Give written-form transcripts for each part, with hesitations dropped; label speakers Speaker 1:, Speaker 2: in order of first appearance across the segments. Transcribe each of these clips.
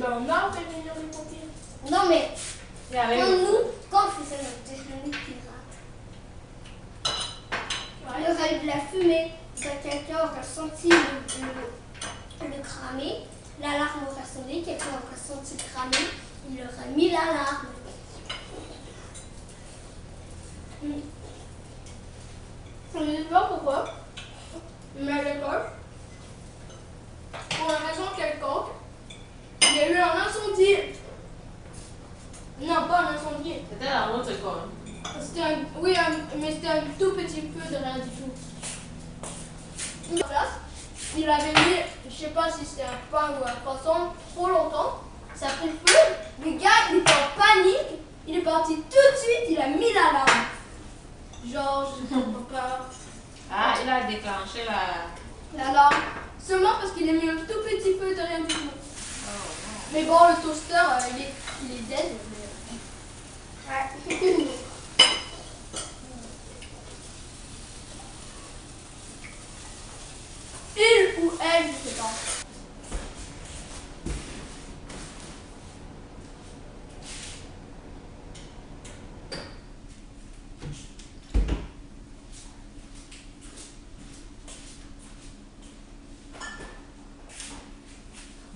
Speaker 1: Ben, on a réunion les pompiers.
Speaker 2: Non, mais quand on faisait notre déjeuner pirate, il y aurait eu de la fumée. Quelqu'un aurait senti le cramer. L'alarme aurait sonné. Quelqu'un aurait senti le cramer. Il aurait mis l'alarme.
Speaker 1: Je ne sais pas pourquoi, mais à l'école, pour une raison quelconque, il y a eu un incendie. Non, pas un incendie.
Speaker 3: C'était dans notre école.
Speaker 1: Mais c'était un tout petit feu de rien du tout. En place, il avait mis, je sais pas si c'était un pain ou un croissant, trop longtemps. Ça a pris le feu. Le gars, il était en panique. Il est parti tout de suite. Il a mis l'alarme. Genre, je ne comprends pas.
Speaker 3: Ah, il a déclenché
Speaker 1: L'alarme. Seulement parce qu'il a mis un tout petit feu de rien du tout.
Speaker 3: Oh,
Speaker 1: Mais bon, le toaster, il est dead. Ouais. Il ou elle, je sais pas.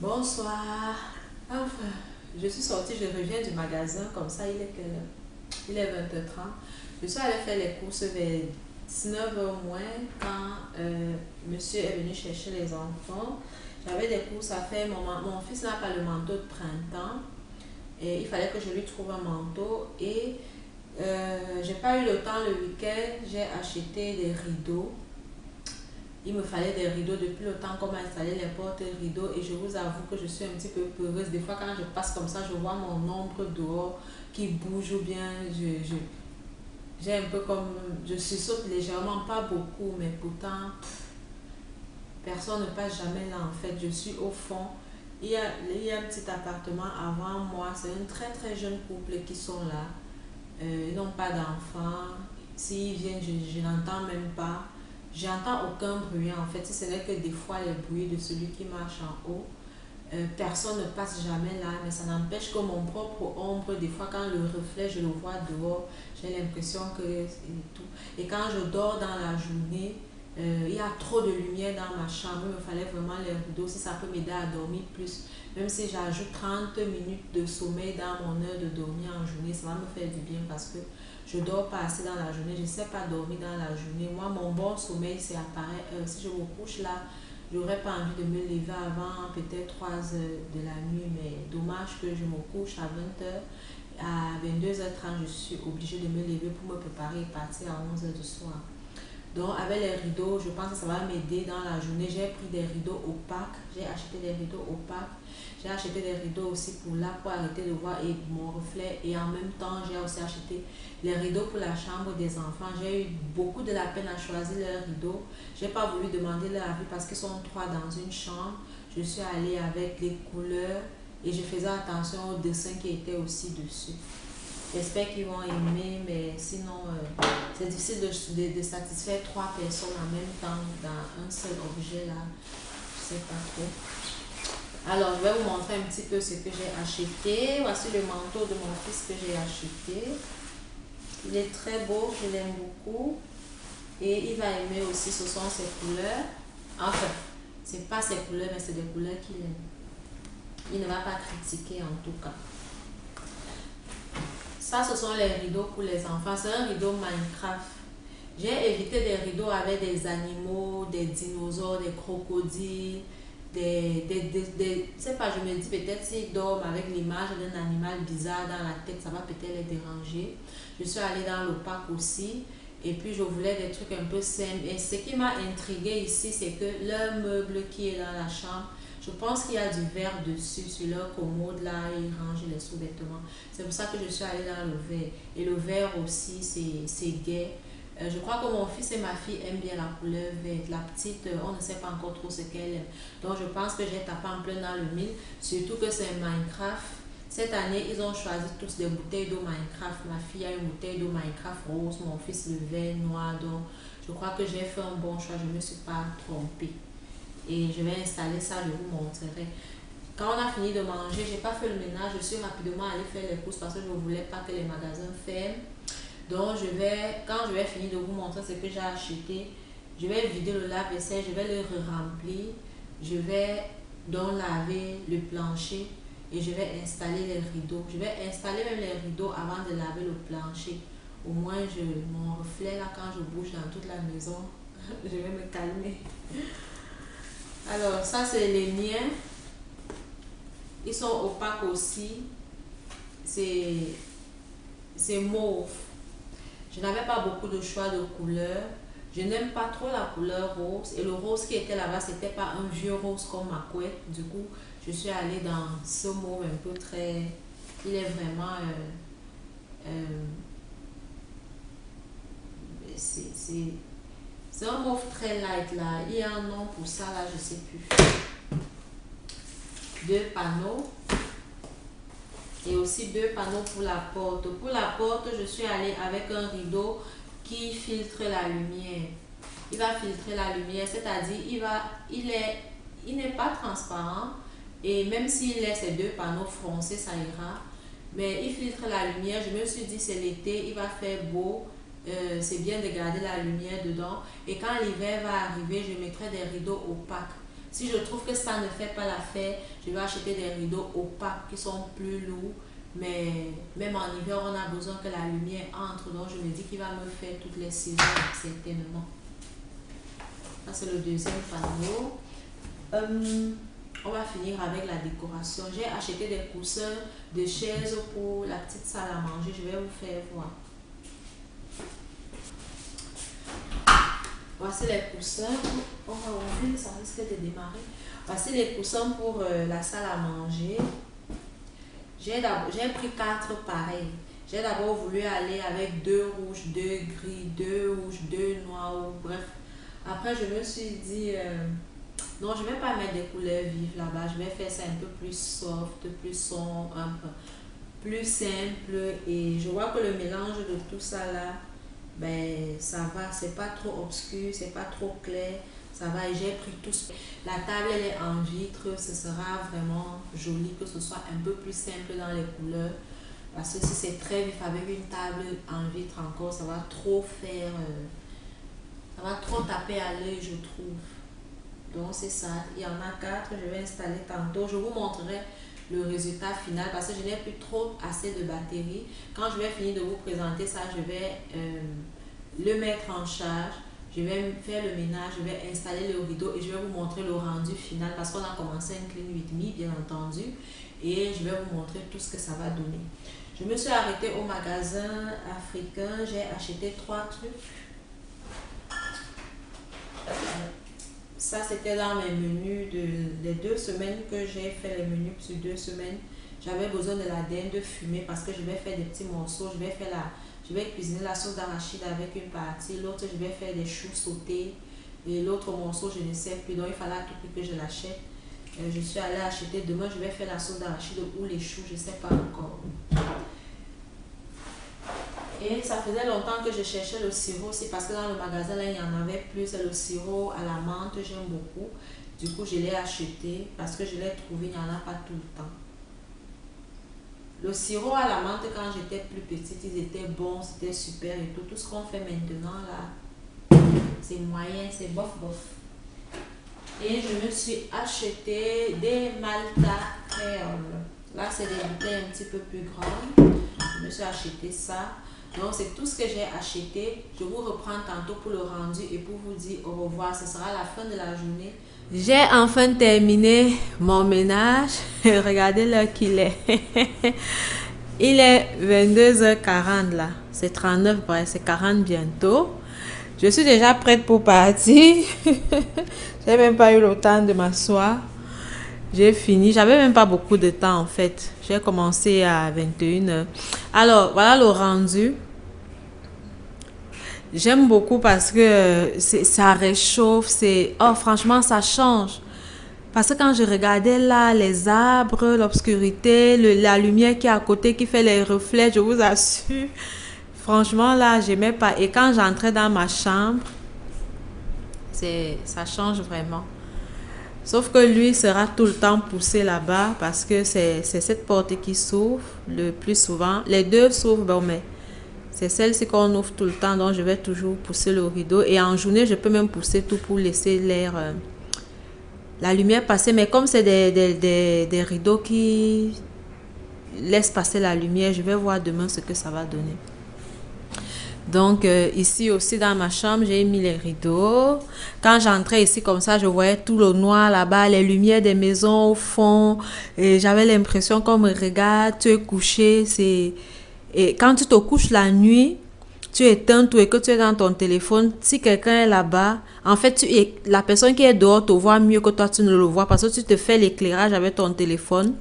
Speaker 4: Bonsoir. Enfin, je suis sortie, je reviens du magasin, comme ça, il est quelle heure? Il est 20h30. Je suis allée faire les courses vers 19h moins quand monsieur est venu chercher les enfants. J'avais des courses à faire. Mon fils n'a pas le manteau de printemps et il fallait que je lui trouve un manteau et j'ai pas eu le temps le week-end. J'ai acheté des rideaux. Il me fallait des rideaux depuis le temps qu'on m'a installé les portes rideaux et je vous avoue que je suis un petit peu peureuse. Des fois quand je passe comme ça, je vois mon ombre dehors qui bouge ou bien j'ai un peu comme, je saute légèrement, pas beaucoup, mais pourtant personne ne passe jamais là en fait. Je suis au fond. Il y a un petit appartement avant moi, c'est un très très jeune couple qui sont là. Ils n'ont pas d'enfants. S'ils viennent, je n'entends même pas. J'entends aucun bruit en fait, si ce n'est que des fois les bruits de celui qui marche en haut. Personne ne passe jamais là, mais ça n'empêche que mon propre ombre, des fois quand le reflet je le vois dehors, j'ai l'impression que c'est tout. Et quand je dors dans la journée, il y a trop de lumière dans ma chambre, il me fallait vraiment les rideaux, si ça peut m'aider à dormir plus. Même si j'ajoute 30 minutes de sommeil dans mon heure de dormir en journée, ça va me faire du bien parce que je dors pas assez dans la journée, je ne sais pas dormir dans la journée. Moi, mon bon sommeil, c'est à pareille heure. Si je me couche là, j'aurais pas envie de me lever avant peut-être 3 heures de la nuit, mais dommage que je me couche à 20h. À 22h30, je suis obligée de me lever pour me préparer et partir à 11h du soir. Donc avec les rideaux, je pense que ça va m'aider dans la journée. J'ai pris des rideaux opaques, j'ai acheté des rideaux opaques. J'ai acheté des rideaux aussi pour là, pour arrêter de voir mon reflet. Et en même temps, j'ai aussi acheté les rideaux pour la chambre des enfants. J'ai eu beaucoup de la peine à choisir leurs rideaux. Je n'ai pas voulu demander leur avis parce qu'ils sont 3 dans une chambre. Je suis allée avec les couleurs et je faisais attention aux dessins qui étaient aussi dessus. J'espère qu'ils vont aimer, mais sinon, c'est difficile de satisfaire 3 personnes en même temps dans un seul objet là. Je ne sais pas trop. Alors, je vais vous montrer un petit peu ce que j'ai acheté. Voici le manteau de mon fils que j'ai acheté. Il est très beau, je l'aime beaucoup. Et il va aimer aussi, ce sont ses couleurs. Enfin, ce n'est pas ses couleurs, mais c'est des couleurs qu'il aime. Il ne va pas critiquer en tout cas. Ça, ce sont les rideaux pour les enfants. C'est un rideau Minecraft. J'ai évité des rideaux avec des animaux, des dinosaures, des crocodiles. Je sais pas, je me dis peut-être s'ils dorment avec l'image d'un animal bizarre dans la tête, ça va peut-être les déranger. Je suis allée dans le parc aussi et puis je voulais des trucs un peu simples. Et ce qui m'a intriguée ici, c'est que leur meuble qui est dans la chambre, je pense qu'il y a du verre dessus, sur leur commode là, ils rangent les sous-vêtements. C'est pour ça que je suis allée dans le verre. Et le verre aussi, c'est gai. Je crois que mon fils et ma fille aiment bien la couleur verte. La petite, on ne sait pas encore trop ce qu'elle aime. Donc je pense que j'ai tapé en plein dans le mille. Surtout que c'est Minecraft. Cette année, ils ont choisi tous des bouteilles d'eau Minecraft. Ma fille a une bouteille d'eau Minecraft rose, mon fils le vert noir. Donc je crois que j'ai fait un bon choix. Je ne me suis pas trompée. Et je vais installer ça, je vous montrerai. Quand on a fini de manger, j'ai pas fait le ménage, je suis rapidement allée faire les courses parce que je ne voulais pas que les magasins ferment. Donc quand je vais finir de vous montrer ce que j'ai acheté, je vais vider le lave-vaisselle, je vais le remplir, je vais donc laver le plancher et je vais installer les rideaux. Je vais installer même les rideaux avant de laver le plancher. Au moins, mon reflet là, quand je bouge dans toute la maison, je vais me calmer. Alors, ça c'est les miens. Ils sont opaques aussi. C'est mauve. Je n'avais pas beaucoup de choix de couleurs. Je n'aime pas trop la couleur rose. Et le rose qui était là-bas, c'était pas un vieux rose comme ma couette. Du coup, je suis allée dans ce mauve un peu très... Il est vraiment... c'est un mauve très light là. Il y a un nom pour ça là, je sais plus. 2 panneaux. Et aussi 2 panneaux pour la porte. Pour la porte, je suis allée avec un rideau qui filtre la lumière. Il va filtrer la lumière, c'est-à-dire il n'est pas transparent. Et même s'il laisse ces 2 panneaux foncés, ça ira. Mais il filtre la lumière. Je me suis dit, c'est l'été, il va faire beau. C'est bien de garder la lumière dedans. Et quand l'hiver va arriver, je mettrai des rideaux opaques. Si je trouve que ça ne fait pas l'affaire, je vais acheter des rideaux opaques qui sont plus lourds. Mais même en hiver, on a besoin que la lumière entre. Donc, je me dis qu'il va me faire toutes les saisons, certainement. Ça, c'est le deuxième panneau. On va finir avec la décoration. J'ai acheté des coussins de chaises pour la petite salle à manger. Je vais vous faire voir. Voici les coussins. On va ouvrir, ça risque de démarrer. Voici les coussins pour la salle à manger. J'ai pris 4 pareils. J'ai d'abord voulu aller avec 2 rouges, 2 gris, 2 rouges, 2 noirs, bref. Après, je me suis dit, non, je ne vais pas mettre des couleurs vives là-bas. Je vais faire ça un peu plus soft, plus sombre, un peu plus simple. Et je vois que le mélange de tout ça là, ben ça va, c'est pas trop obscur, c'est pas trop clair, ça va. Et j'ai pris tout. La table elle est en vitre, ce sera vraiment joli, que ce soit un peu plus simple dans les couleurs, parce que si c'est très vif avec une table en vitre encore, ça va trop faire, ça va trop taper à l'œil, je trouve. Donc c'est ça, il y en a 4, je vais installer tantôt, je vous montrerai le résultat final parce que je n'ai plus trop assez de batterie. Quand je vais finir de vous présenter ça, je vais le mettre en charge, je vais faire le ménage, je vais installer le rideau et je vais vous montrer le rendu final parce qu'on a commencé un clean with me bien entendu, et je vais vous montrer tout ce que ça va donner. Je me suis arrêtée au magasin africain, j'ai acheté 3 trucs. Ça, c'était dans mes menus des 2 semaines que j'ai fait les menus sur 2 semaines. J'avais besoin de la dinde fumée parce que je vais faire des petits morceaux. Je vais cuisiner la sauce d'arachide avec une partie. L'autre, je vais faire des choux sautés. Et l'autre morceau, je ne sais plus. Donc, il fallait à tout prix que je l'achète. Je suis allée acheter. Demain, je vais faire la sauce d'arachide ou les choux. Je ne sais pas encore. Et ça faisait longtemps que je cherchais le sirop aussi parce que dans le magasin, là, il n'y en avait plus. C'est le sirop à la menthe, j'aime beaucoup. Du coup, je l'ai acheté parce que je l'ai trouvé, il n'y en a pas tout le temps. Le sirop à la menthe, quand j'étais plus petite, ils étaient bons, c'était super et tout. Tout ce qu'on fait maintenant, là, c'est moyen, c'est bof bof. Et je me suis acheté des Malta créoles. Là, c'est des bouteilles un petit peu plus grandes. Je me suis acheté ça. Donc, c'est tout ce que j'ai acheté. Je vous reprends tantôt pour le rendu et pour vous dire au revoir. Ce sera la fin de la journée. J'ai enfin terminé mon ménage. Regardez l'heure qu'il est. Il est 22h40 là. C'est 39, bref, c'est 40 bientôt. Je suis déjà prête pour partir. J'ai même pas eu le temps de m'asseoir. J'ai fini. J'avais même pas beaucoup de temps en fait. J'ai commencé à 21h. Alors, voilà le rendu. J'aime beaucoup parce que ça réchauffe. Oh, franchement, ça change. Parce que quand je regardais là, les arbres, l'obscurité, la lumière qui est à côté, qui fait les reflets, je vous assure. Franchement, là, j'aimais pas. Et quand j'entrais dans ma chambre, ça change vraiment. Sauf que lui sera tout le temps poussé là-bas parce que c'est cette porte qui s'ouvre le plus souvent. Les deux s'ouvrent, bon, mais c'est celle-ci qu'on ouvre tout le temps, donc je vais toujours pousser le rideau. Et en journée, je peux même pousser tout pour laisser l'air, la lumière passer. Mais comme c'est des rideaux qui laissent passer la lumière, je vais voir demain ce que ça va donner. Donc, ici aussi dans ma chambre, j'ai mis les rideaux. Quand j'entrais ici comme ça, je voyais tout le noir là-bas, les lumières des maisons au fond. Et j'avais l'impression qu'on me regarde, tu es couché. Et quand tu te couches la nuit, tu éteins tout et que tu es dans ton téléphone. Si quelqu'un est là-bas, en fait, la personne qui est dehors te voit mieux que toi, tu ne le vois parce que tu te fais l'éclairage avec ton téléphone.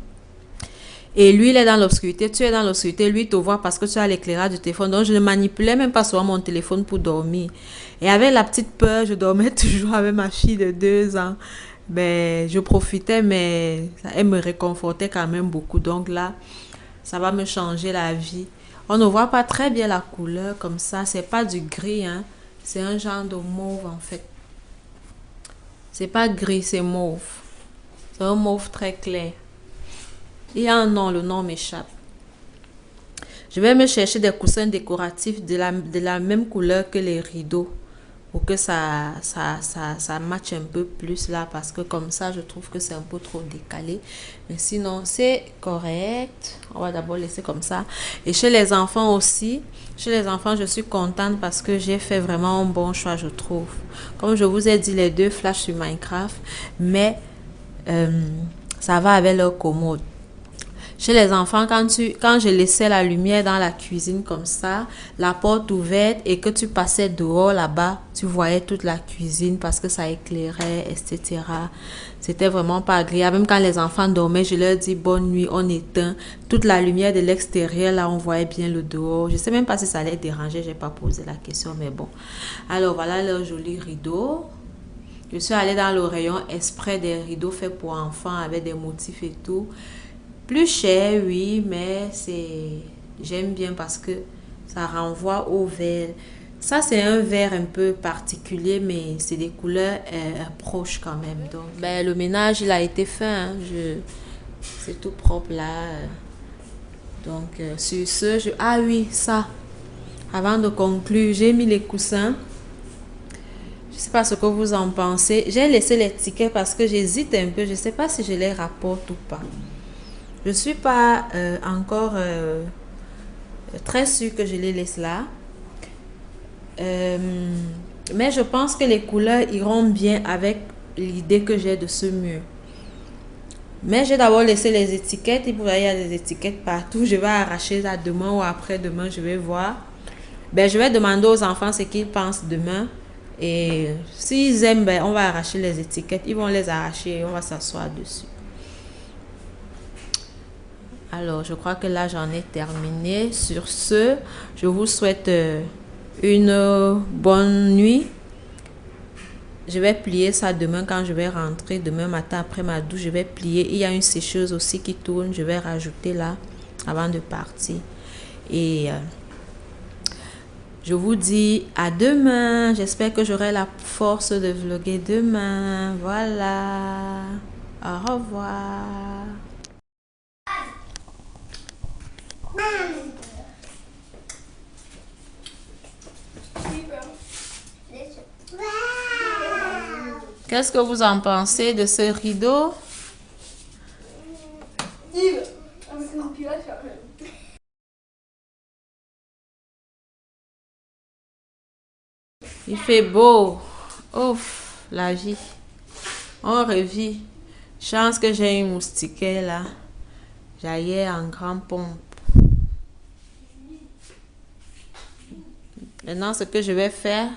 Speaker 4: Et lui, il est dans l'obscurité, tu es dans l'obscurité, lui te voit parce que tu as l'éclairage du téléphone. Donc, je ne manipulais même pas souvent mon téléphone pour dormir. Et avec la petite peur, je dormais toujours avec ma fille de 2 ans. Ben, je profitais, mais elle me réconfortait quand même beaucoup. Donc là, ça va me changer la vie. On ne voit pas très bien la couleur comme ça. C'est pas du gris, hein. C'est un genre de mauve, en fait. C'est pas gris, c'est mauve. C'est un mauve très clair. Il y a un nom, le nom m'échappe. Je vais me chercher des coussins décoratifs de la même couleur que les rideaux pour que ça matche un peu plus là parce que comme ça, je trouve que c'est un peu trop décalé. Mais sinon, c'est correct. On va d'abord laisser comme ça. Et chez les enfants aussi, chez les enfants, je suis contente parce que j'ai fait vraiment un bon choix, je trouve. Comme je vous ai dit, les 2 flashent sur Minecraft, mais ça va avec leur commode. Chez les enfants, quand je laissais la lumière dans la cuisine comme ça, la porte ouverte et que tu passais dehors là-bas, tu voyais toute la cuisine parce que ça éclairait, etc. C'était vraiment pas agréable. Même quand les enfants dormaient, je leur dis bonne nuit, on éteint. Toute la lumière de l'extérieur, là, on voyait bien le dehors. Je sais même pas si ça allait déranger, j'ai pas posé la question, mais bon. Alors voilà leur joli rideau. Je suis allée dans le rayon exprès des rideaux faits pour enfants avec des motifs et tout. Plus cher, oui, mais j'aime bien parce que ça renvoie au vert. Ça, c'est un vert un peu particulier, mais c'est des couleurs proches quand même. Donc, ben, le ménage, il a été fait. Hein. C'est tout propre là. Donc, sur ce, ah oui, ça. Avant de conclure, j'ai mis les coussins. Je ne sais pas ce que vous en pensez. J'ai laissé les tickets parce que j'hésite un peu. Je ne sais pas si je les rapporte ou pas. Je ne suis pas encore très sûre que je les laisse là. Mais je pense que les couleurs iront bien avec l'idée que j'ai de ce mur. Mais j'ai d'abord laissé les étiquettes. Et vous voyez, il y a des étiquettes partout. Je vais arracher ça demain ou après-demain. Je vais voir. Ben, je vais demander aux enfants ce qu'ils pensent demain. Et s'ils aiment, ben, on va arracher les étiquettes. Ils vont les arracher et on va s'asseoir dessus. Alors, je crois que là, j'en ai terminé. Sur ce, je vous souhaite une bonne nuit. Je vais plier ça demain quand je vais rentrer. Demain matin, après ma douche, je vais plier. Il y a une sécheuse aussi qui tourne. Je vais rajouter là avant de partir. Et je vous dis à demain. J'espère que j'aurai la force de vlogger demain. Voilà. Au revoir. Qu'est-ce que vous en pensez de ce rideau? Il fait beau. Ouf, la vie. On revit. Chance que j'ai une moustiquaire là. J'allais en grand pompe. Maintenant, ce que je vais faire,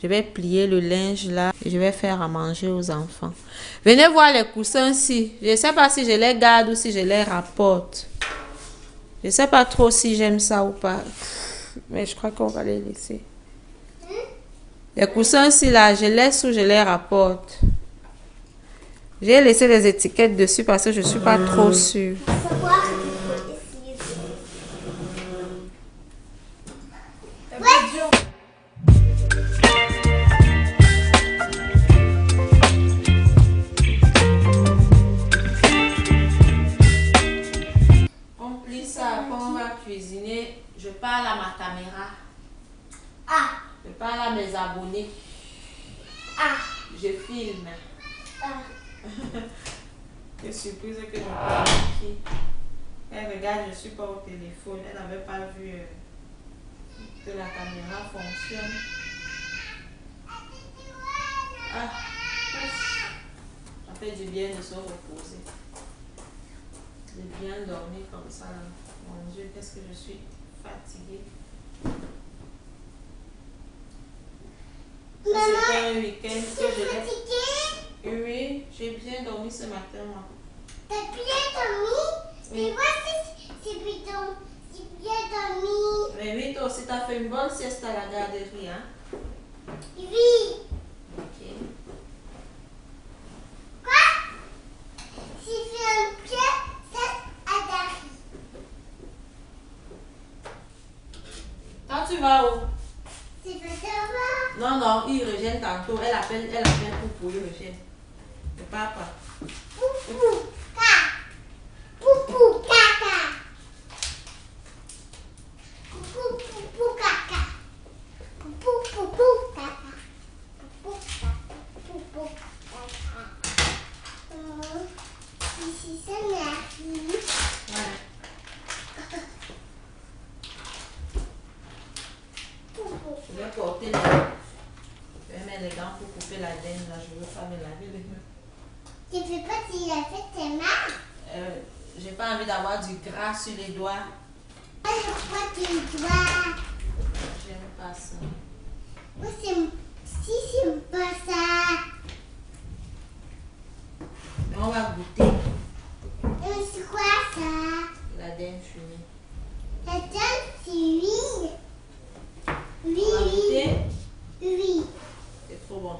Speaker 4: je vais plier le linge là et je vais faire à manger aux enfants. Venez voir les coussins ici. Je ne sais pas si je les garde ou si je les rapporte. Je ne sais pas trop si j'aime ça ou pas. Mais je crois qu'on va les laisser. Les coussins ici là, je laisse ou je les rapporte. J'ai laissé les étiquettes dessus parce que je ne suis pas trop sûre. cuisiner, je parle à ma caméra.
Speaker 2: Ah,
Speaker 4: Je parle à mes abonnés.
Speaker 2: ah,
Speaker 4: Je filme.
Speaker 2: ah.
Speaker 4: Quelle surprise que je parle ici. Elle regarde, je ne suis pas au téléphone. Elle n'avait pas vu que la caméra fonctionne. Ah, ça fait du bien de se reposer. De bien dormir comme ça. Mon Dieu, qu'est-ce que je suis fatiguée. C'était un week-end que je l'ai.
Speaker 2: Fatiguée?
Speaker 4: Oui, j'ai bien dormi ce matin, moi.
Speaker 2: T'as bien dormi?
Speaker 4: Oui.
Speaker 2: Mais moi, c'est bien dormi.
Speaker 4: Mais oui, toi aussi, t'as fait une bonne sieste à la garderie, hein?
Speaker 2: Oui.
Speaker 4: Ok.
Speaker 2: Quoi? J'ai fait un pied, c'est à Dari.
Speaker 4: Quand tu vas où?
Speaker 2: C'est pas ça.
Speaker 4: Non, non, il revient tantôt. Elle appelle pour il revient. Le papa.
Speaker 2: Poupou, caca. Poupou, caca. Poupou, poupou, caca. Poupou, poupou, caca. Poupou, caca. Poupou, caca. Ici, c'est Marie.
Speaker 4: Ouais.
Speaker 2: Poupou.
Speaker 4: Je vais porter les... Je vais mettre les gants pour couper la laine. Là, je veux pas me laver les mains.
Speaker 2: Tu fais pas s'il a fait tes mains?
Speaker 4: J'ai pas envie d'avoir du gras sur les doigts.
Speaker 2: Alors, quoi tu dois?
Speaker 4: J'aime pas ça.
Speaker 2: Moi, c'est pas ça.
Speaker 4: Mais on va goûter
Speaker 2: C'est quoi ça?
Speaker 4: la laine fumée.
Speaker 2: La dame, c'est oui. Oui,
Speaker 4: On va
Speaker 2: oui.
Speaker 4: goûter.
Speaker 2: Oui.
Speaker 4: C'est trop bon.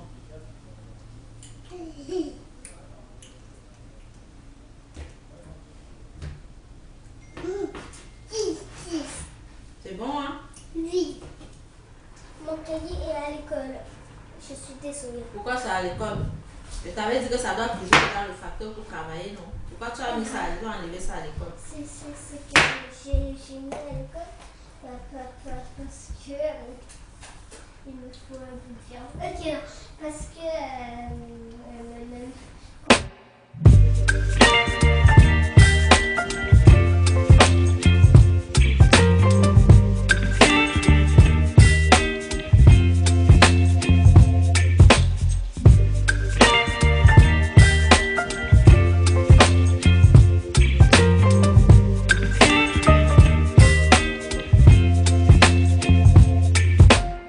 Speaker 4: C'est bon, hein?
Speaker 2: Oui. Mon cahier est à l'école. Je suis désolée.
Speaker 4: Pourquoi c'est à l'école? Je t'avais dit que ça doit toujours être dans le facteur pour travailler, non? Pourquoi tu as mis ça? Ils ont enlevé ça à l'école.
Speaker 2: C'est ce que j'ai mis à l'école parce que il me faut un bouquin. Ok, non, parce que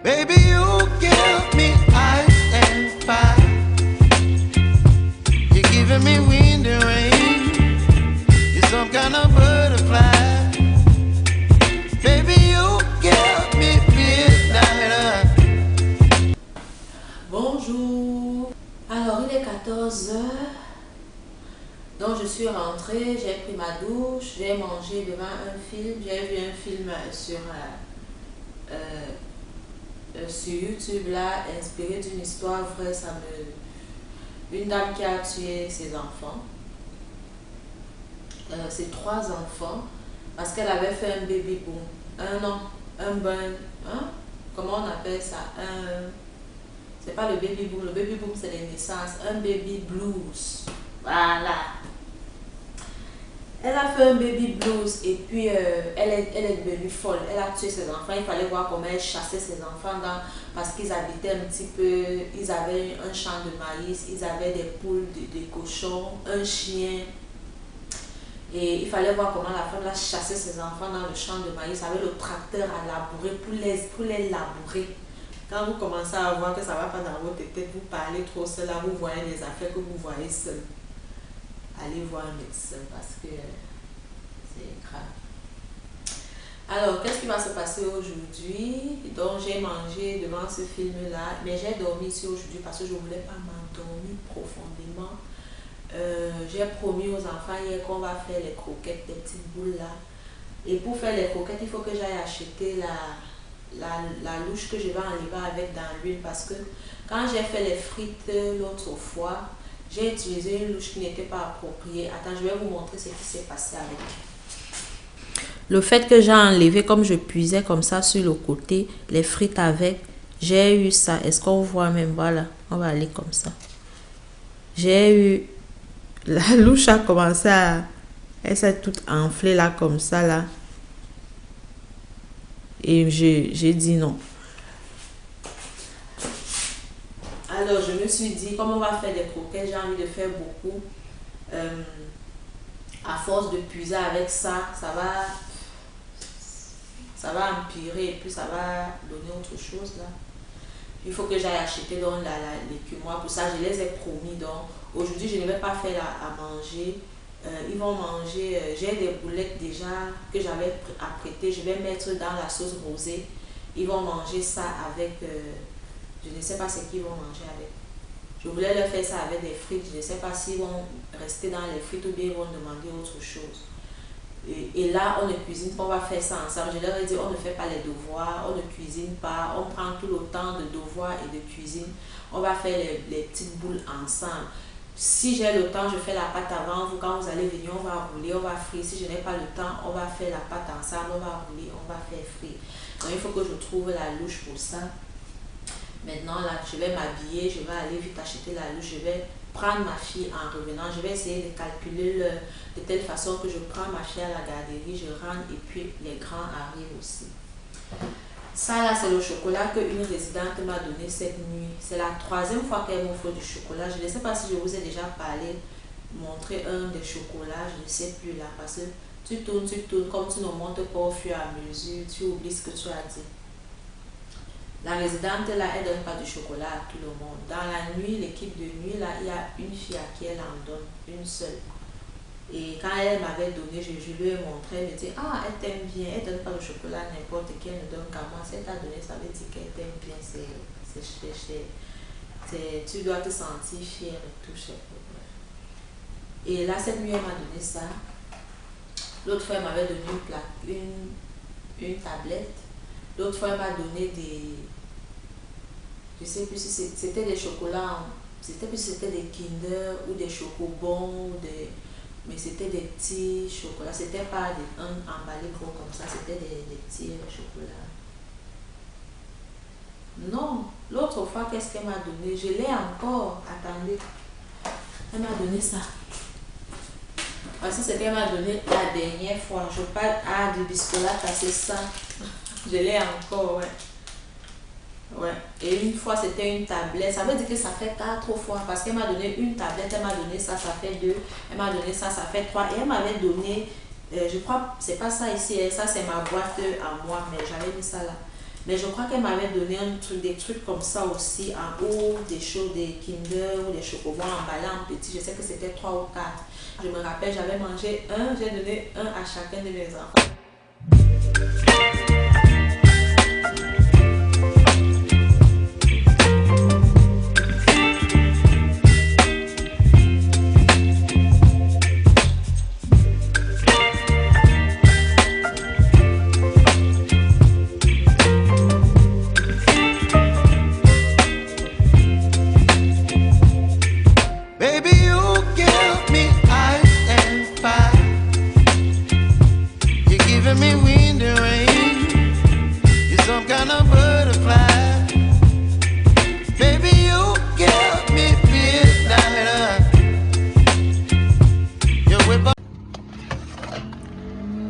Speaker 5: Baby, you give me ice and fire. You're giving me wind and rain. You're some kind of butterfly. Baby, you give me midnight.
Speaker 4: Bonjour. Alors, il est 14h. Donc, je suis rentrée, j'ai pris ma douche, j'ai mangé devant un film. J'ai vu un film sur YouTube là, inspiré d'une histoire vraie. Une dame qui a tué ses enfants, ses 3 enfants, parce qu'elle avait fait un baby boom, un burn, hein? Comment on appelle ça? C'est pas le baby boom c'est les naissances, un baby blues, voilà. Elle a fait un baby blues et puis elle est devenue folle. Elle a tué ses enfants. Il fallait voir comment elle chassait ses enfants parce qu'ils habitaient un petit peu. Ils avaient un champ de maïs, ils avaient des poules, des cochons, un chien. Et il fallait voir comment la femme a chassé ses enfants dans le champ de maïs avec le tracteur à labourer pour les labourer. Quand vous commencez à voir que ça ne va pas dans votre tête, vous parlez trop seul, là, vous voyez des affaires que vous voyez seul. Allez voir un médecin parce que c'est grave. Alors, qu'est-ce qui va se passer aujourd'hui? Donc, j'ai mangé devant ce film-là, mais j'ai dormi ici aujourd'hui parce que je ne voulais pas m'endormir profondément. J'ai promis aux enfants hier qu'on va faire les croquettes, des petites boules là. Et pour faire les croquettes, il faut que j'aille acheter la louche que je vais enlever avec dans l'huile parce que quand j'ai fait les frites l'autre fois, j'ai utilisé une louche qui n'était pas appropriée. Attends, je vais vous montrer ce qui s'est passé avec. Le fait que j'ai enlevé, comme je puisais comme ça sur le côté, les frites avec, j'ai eu ça. Est-ce qu'on voit même? Voilà, on va aller comme ça. J'ai eu... La louche a commencé à... Elle s'est toute enflée là, comme ça, là. Et j'ai dit non. Alors, je me suis dit, comme on va faire des croquettes, j'ai envie de faire beaucoup. À force de puiser avec ça, ça va empirer et puis ça va donner autre chose là. Il faut que j'aille acheter donc l'écumoire. Pour ça, je les ai promis. Donc, aujourd'hui, je ne vais pas faire à manger. Ils vont manger. J'ai des boulettes déjà que j'avais apprêtées. Je vais mettre dans la sauce rosée. Ils vont manger ça avec... je ne sais pas ce qu'ils vont manger avec. Je voulais leur faire ça avec des frites. Je ne sais pas s'ils vont rester dans les frites ou bien ils vont demander autre chose. Et là, on ne cuisine pas, on va faire ça ensemble. Je leur ai dit, on ne fait pas les devoirs, on ne cuisine pas, on prend tout le temps de devoirs et de cuisine. On va faire les petites boules ensemble. Si j'ai le temps, je fais la pâte avant vous. Quand vous allez venir, on va rouler, on va frire. Si je n'ai pas le temps, on va faire la pâte ensemble, on va rouler, on va faire frire. Donc, il faut que je trouve la louche pour ça. Maintenant, là, je vais m'habiller, je vais aller vite acheter la louche, je vais prendre ma fille en revenant. Je vais essayer de calculer de telle façon que je prends ma fille à la garderie, je rentre et puis les grands arrivent aussi. Ça là, c'est le chocolat qu'une résidente m'a donné cette nuit. C'est la 3e fois qu'elle m'offre du chocolat. Je ne sais pas si je vous ai déjà parlé, montré un des chocolats, je ne sais plus là, parce que tu tournes, comme tu ne montes pas au fur et à mesure, tu oublies ce que tu as dit. La résidente là, elle ne donne pas du chocolat à tout le monde. Dans la nuit, l'équipe de nuit là, il y a une fille à qui elle en donne, une seule. Et quand elle m'avait donné, je lui ai montré, elle me dit, ah, elle t'aime bien, elle ne donne pas le chocolat à n'importe qui, elle ne donne qu'à moi. Si elle t'a donné, ça veut dire qu'elle t'aime bien, tu dois te sentir fière et tout. Et là, cette nuit, elle m'a donné ça. L'autre fois, elle m'avait donné une tablette. L'autre fois, elle m'a donné des... Je ne sais plus si c'était des chocolats, c'était des Kinder ou des chocobons, mais c'était des petits chocolats. C'était pas un emballé gros comme ça, c'était des petits chocolats. Non, l'autre fois, qu'est-ce qu'elle m'a donné? Je l'ai encore. Attendez. Elle m'a donné ça. Voici ce qu'elle m'a donné la dernière fois. Je parle du biscolat, c'est ça. Je l'ai encore, ouais. Ouais. Et une fois, c'était une tablette. Ça veut dire que ça fait 4 fois. Parce qu'elle m'a donné une tablette, elle m'a donné ça, ça fait 2. Elle m'a donné ça, ça fait 3. Et elle m'avait donné, je crois, c'est pas ça ici, ça c'est ma boîte à moi, mais j'avais mis ça là. Mais je crois qu'elle m'avait donné des trucs comme ça aussi, en haut, des choses, des Kinder ou des chocobons emballés en petit. Je sais que c'était 3 ou 4. Je me rappelle, j'avais mangé un, j'ai donné un à chacun de mes enfants.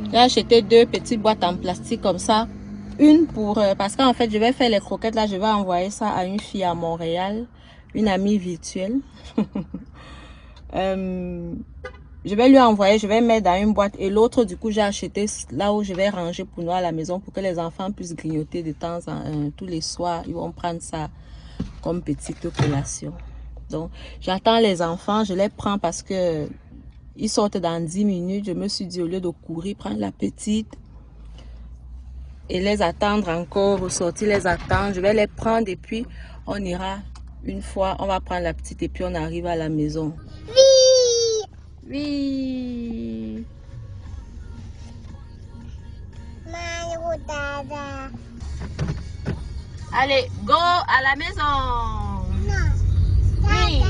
Speaker 4: J'ai acheté 2 petites boîtes en plastique comme ça. Une pour... parce qu'en fait, je vais faire les croquettes. Là, je vais envoyer ça à une fille à Montréal. Une amie virtuelle. Je vais lui envoyer, je vais mettre dans une boîte. Et l'autre, du coup, j'ai acheté là où je vais ranger pour nous à la maison. Pour que les enfants puissent grignoter de temps en tous les soirs. Ils vont prendre ça comme petite collation. Donc, j'attends les enfants. Je les prends parce que... ils sortent dans 10 minutes. Je me suis dit, au lieu de courir, prendre la petite et les attendre encore, ressortir, les attendre. Je vais les prendre et puis on ira une fois. On va prendre la petite et puis on arrive à la maison. Oui! Oui! Allez, go à la maison! Oui!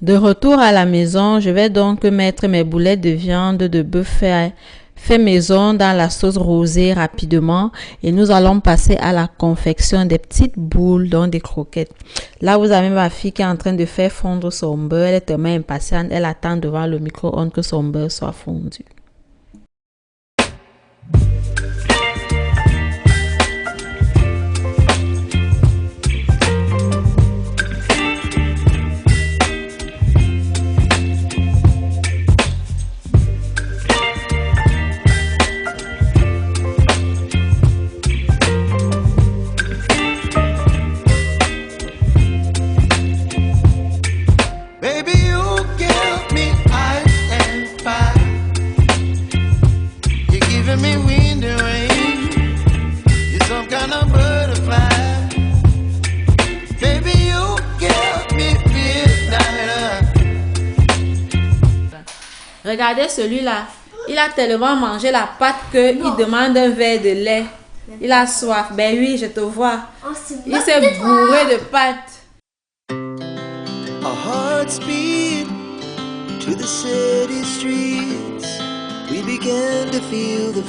Speaker 4: De retour à la maison, je vais donc mettre mes boulettes de viande de bœuf fait maison dans la sauce rosée rapidement et nous allons passer à la confection des petites boules, donc des croquettes. Là, vous avez ma fille qui est en train de faire fondre son beurre. Elle est tellement impatiente. Elle attend devant le micro-ondes que son beurre soit fondu. Regardez celui-là. Il a tellement mangé la pâte qu'il demande un verre de lait. Il a soif. Ben oui, je te vois. Il s'est bourré de pâte.
Speaker 5: Our hearts beat to the city streets. We began to feel the